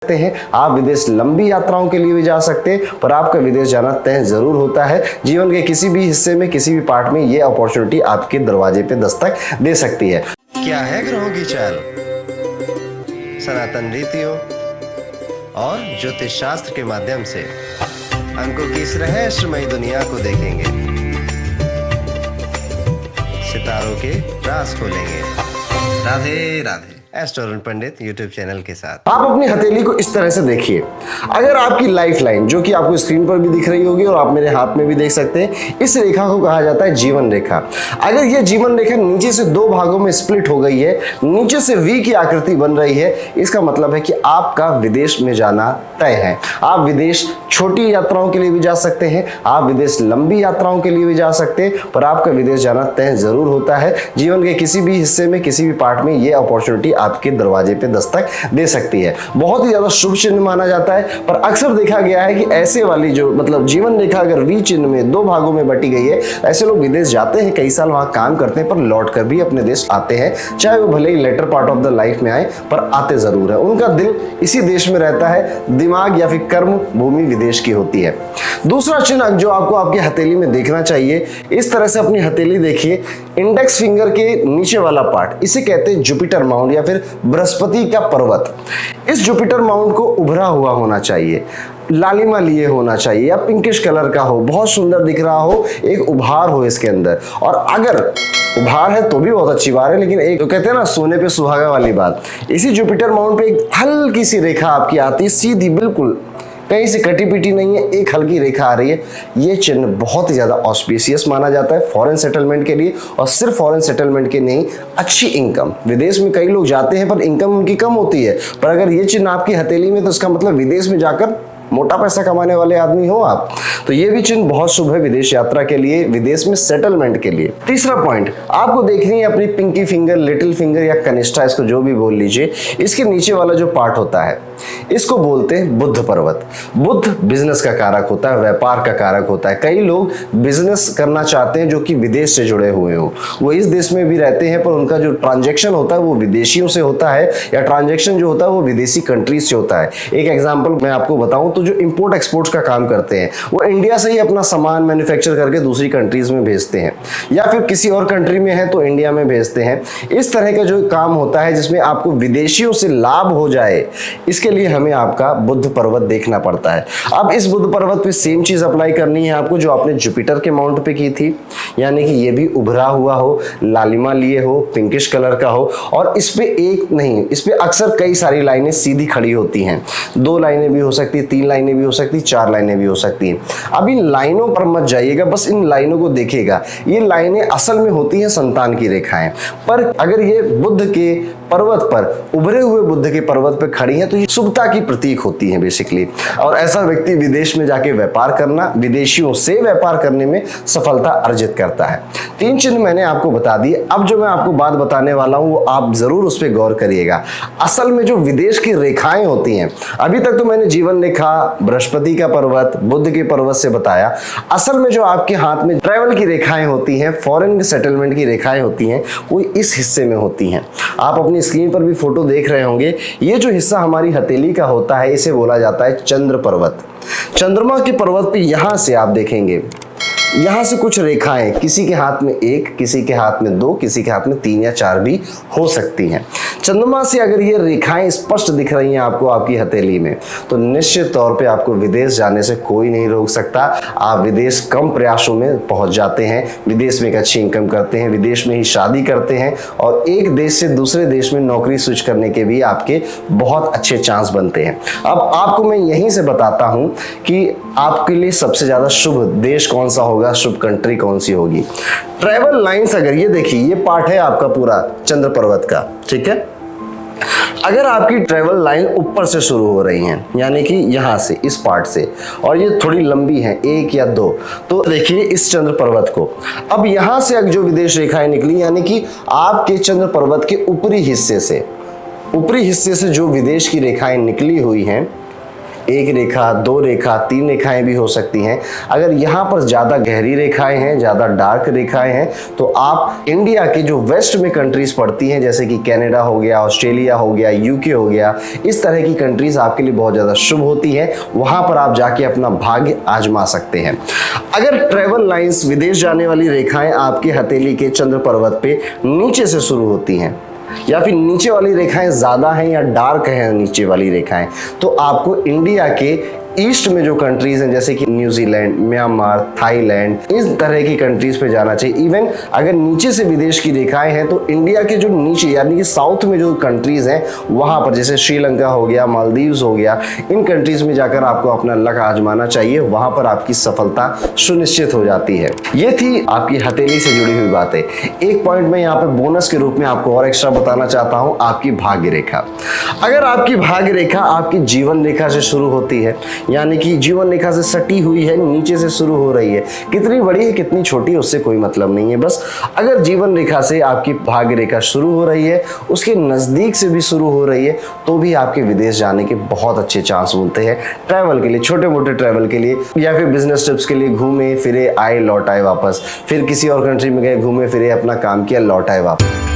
सकते हैं। आप विदेश लंबी यात्राओं के लिए भी जा सकते हैं, पर आपका विदेश जाना तय जरूर होता है। जीवन के किसी भी हिस्से में, किसी भी पार्ट में ये अपॉर्चुनिटी आपके दरवाजे पे दस्तक दे सकती है। क्या है ग्रहों की चाल? सनातन रीतियों और ज्योतिष शास्त्र के माध्यम से अंकों की इस रहस्यमयी दुनिया को देखेंगे, सितारों के राज खोलेंगे। राधे राधे। एस्ट्रोलॉजी पंडित यूट्यूब चैनल के साथ आप अपनी हथेली को इस तरह से देखिए। अगर आपकी लाइफ लाइन, जो कि आपको स्क्रीन पर भी दिख रही होगी और आप मेरे हाथ में भी देख सकते हैं, इस रेखा को कहा जाता है जीवन रेखा। अगर ये जीवन रेखा नीचे से दो भागों में स्प्लिट हो गई है, नीचे से वी की आकृति बन रही है, इसका मतलब है कि आपका विदेश में जाना तय है। आप विदेश छोटी यात्राओं के लिए भी जा सकते हैं, आप विदेश लंबी यात्राओं के लिए भी जा सकते हैं, पर आपका विदेश जाना तय जरूर होता है। जीवन के किसी भी हिस्से में, किसी भी पार्ट में ये अपॉर्चुनिटी आपके दरवाजे पे दस्तक दे सकती है। बहुत ही ज्यादा शुभ चिन्ह माना जाता है, पर अक्सर देखा गया है कि ऐसे वाली जो मतलब जीवन रेखा अगर वी चिन्ह में दो भागों में बटी गई है, ऐसे लोग विदेश जाते हैं, कई साल वहां काम करते हैं, पर लौट कर भी अपने देश आते हैं। चाहे वो भले ही later part of the life में आए, पर आते जरूर है। उनका दिल इसी देश में रहता है, दिमाग या फिर कर्म भूमि विदेश की होती है। दूसरा चिन्ह जो आपको आपकी हथेली में देखना चाहिए, इस तरह से अपनी हथेली देखिए। इंडेक्स फिंगर के नीचे वाला पार्ट, इसे कहते हैं जुपिटर माउंट या फिर बृहस्पति का पर्वत। इस जुपिटर माउंट को उभरा हुआ होना चाहिए, लालिमा लिए होना चाहिए या पिंकिश कलर का हो, बहुत सुंदर दिख रहा हो, एक उभार हो इसके अंदर। और अगर उभार है तो भी बहुत अच्छी बात है, लेकिन एक तो कहते हैं ना सोने पे सुहागा वाली बात, इसी जुपिटर माउंट पे एक हल्की सी रेखा आपकी आती है, सीधी, बिल्कुल कहीं से कटी पिटी नहीं है, एक हल्की रेखा आ रही है। ये चिन्ह बहुत ही ज्यादा ऑस्पिशियस माना जाता है फॉरेन सेटलमेंट के लिए, और सिर्फ फॉरेन सेटलमेंट के नहीं, अच्छी इनकम। विदेश में कई लोग जाते हैं पर इनकम उनकी कम होती है, पर अगर ये चिन्ह आपकी हथेली में, तो इसका मतलब विदेश में जाकर मोटा पैसा कमाने वाले आदमी हो आप। तो ये भी चिन्ह बहुत शुभ है विदेश यात्रा के लिए, विदेश में सेटलमेंट के लिए। तीसरा पॉइंट आपको देखनी है अपनी पिंकी फिंगर, लिटिल फिंगर या कनिष्ठा, इसको जो भी बोल लीजिए। इसके नीचे वाला जो पार्ट होता है, इसको बोलते हैं बुध पर्वत। बुध बिजनेस का कारक होता है, व्यापार का कारक होता है। कई लोग बिजनेस करना चाहते हैं जो कि विदेश से जुड़े हुए हो, वो इस देश में भी रहते हैं, पर उनका जो ट्रांजेक्शन होता है वो विदेशियों से होता है, या ट्रांजेक्शन जो होता है वो विदेशी कंट्रीज से होता है। एक एग्जाम्पल मैं आपको बताऊं तो जो इंपोर्ट एक्सपोर्ट्स का काम करते हैं, वो इंडिया से ही अपना सामान मैन्युफैक्चर करके दूसरी कंट्रीज में भेजते हैं, या फिर किसी और कंट्री में है तो इंडिया में भेजते हैं। इस तरह का जो काम होता है जिसमें आपको विदेशियों से लाभ हो जाए, इसके लिए हमें आपका बुध पर्वत देखना पड़ता है। अब इस बुध पर्वत पे सेम चीज अप्लाई करनी है आपको जो आपने जुपिटर के माउंट पे की थी, यानी कि ये भी उभरा हुआ हो, लालिमा लिए हो, पिंकिश कलर का हो, और इस पे एक नहीं, इस पे अक्सर कई सारी लाइनें सीधी खड़ी होती हैं। 2 लाइनें भी हो सकती, 3 लाइनें भी हो सकती, 4 लाइनें भी हो सकती हैं। अब इन लाइनों पर मत जाइएगा, बस इन लाइनों को देखिएगा। ये लाइनें असल में होती हैं संतान की रेखाएं, पर अगर ये बुध के पर्वत पर, उभरे हुए बुद्ध के पर्वत पर खड़ी है, तो ये शुभता की प्रतीक होती है बेसिकली। और ऐसा व्यक्ति विदेश में जाके व्यापार करना, विदेशियों से व्यापार करने में सफलता अर्जित करता है। 3 चिन्ह मैंने आपको बता दिए। अब जो मैं आपको बात बताने वाला हूं वो आप जरूर उस पर गौर करिएगा। असल में जो विदेश की रेखाएं होती हैं, अभी तक तो मैंने जीवन रेखा, बृहस्पति का पर्वत, बुद्ध के पर्वत से बताया। असल में जो आपके हाथ में ट्रैवल की रेखाएं होती हैं, फॉरेन सेटलमेंट की रेखाएं होती हैं, वो इस हिस्से में होती हैं। आप अपनी स्क्रीन पर भी फोटो देख रहे होंगे। ये जो हिस्सा हमारी हथेली का होता है, इसे बोला जाता है चंद्र पर्वत। चंद्रमा के पर्वत पे यहां से आप देखेंगे, यहां से कुछ रेखाएं, किसी के हाथ में 1, किसी के हाथ में 2, किसी के हाथ में 3 या 4 भी हो सकती हैं। चंद्रमा से अगर ये रेखाएं स्पष्ट दिख रही हैं आपको आपकी हथेली में, तो निश्चित तौर पे आपको विदेश जाने से कोई नहीं रोक सकता। आप विदेश कम प्रयासों में पहुंच जाते हैं, विदेश में एक अच्छी इनकम करते हैं, विदेश में ही शादी करते हैं, और एक देश से दूसरे देश में नौकरी स्विच करने के भी आपके बहुत अच्छे चांस बनते हैं। अब आपको मैं यहीं से बताता हूं कि आपके लिए सबसे ज्यादा शुभ देश कौन सा होगा, शुभ कंट्री कौन सी होगी। ट्रैवल लाइंस, अगर ये देखिए, ये पार्ट है आपका पूरा चंद्र पर्वत का, ठीक है। अगर आपकी ट्रैवल लाइन ऊपर से शुरू हो रही हैं, यानी कि यहां से, इस पार्ट से, और ये थोड़ी लंबी है 1 या 2, तो देखिए इस चंद्र पर्वत को। अब यहां से जो विदेश रेखाएं निकली, यानी कि आपके चंद्र पर्वत के ऊपरी हिस्से से जो विदेश की रेखाएं निकली हुई हैं, एक रेखा, 2 रेखा, 3 रेखाएं भी हो सकती हैं। अगर यहाँ पर ज़्यादा गहरी रेखाएं हैं, ज़्यादा डार्क रेखाएं हैं, तो आप इंडिया के जो वेस्ट में कंट्रीज पड़ती हैं, जैसे कि कनाडा हो गया, ऑस्ट्रेलिया हो गया, यूके हो गया, इस तरह की कंट्रीज आपके लिए बहुत ज़्यादा शुभ होती हैं। वहाँ पर आप जाके अपना भाग्य आजमा सकते हैं। अगर ट्रेवल लाइंस, विदेश जाने वाली रेखाएं आपके हथेली के चंद्र पर्वत पे नीचे से शुरू होती हैं, या फिर नीचे वाली रेखाएं ज़्यादा हैं या डार्क हैं नीचे वाली रेखाएं, तो आपको इंडिया के ईस्ट में जो कंट्रीज हैं, जैसे कि न्यूजीलैंड, म्यांमार, थाईलैंड, इस तरह की कंट्रीज पे जाना चाहिए। इवन अगर नीचे से विदेश की रेखाएं हैं, तो इंडिया के जो नीचे यानी कि साउथ में जो कंट्रीज हैं, वहां पर जैसे श्रीलंका हो गया, मालदीव्स हो गया, इन कंट्रीज में जाकर आपको अपना लक आजमाना चाहिए। वहां पर आपकी सफलता सुनिश्चित हो जाती है। ये थी आपकी हथेली से जुड़ी हुई बातें। एक पॉइंट में यहाँ पे बोनस के रूप में आपको और एक्स्ट्रा बताना चाहता हूँ, आपकी भाग्य रेखा। अगर आपकी भाग्य रेखा आपकी जीवन रेखा से शुरू होती है, यानी कि जीवन रेखा से सटी हुई है, नीचे से शुरू हो रही है, कितनी बड़ी है कितनी छोटी है उससे कोई मतलब नहीं है। बस अगर जीवन रेखा से आपकी भाग्य रेखा शुरू हो रही है, उसके नजदीक से भी शुरू हो रही है, तो भी आपके विदेश जाने के बहुत अच्छे चांस मिलते हैं। ट्रैवल के लिए, छोटे मोटे ट्रैवल के लिए, या फिर बिजनेस ट्रिप्स के लिए, घूमे फिरे आए लौट आए वापस, फिर किसी और कंट्री में गए, घूमे फिरे, अपना काम किया, लौट आए वापस।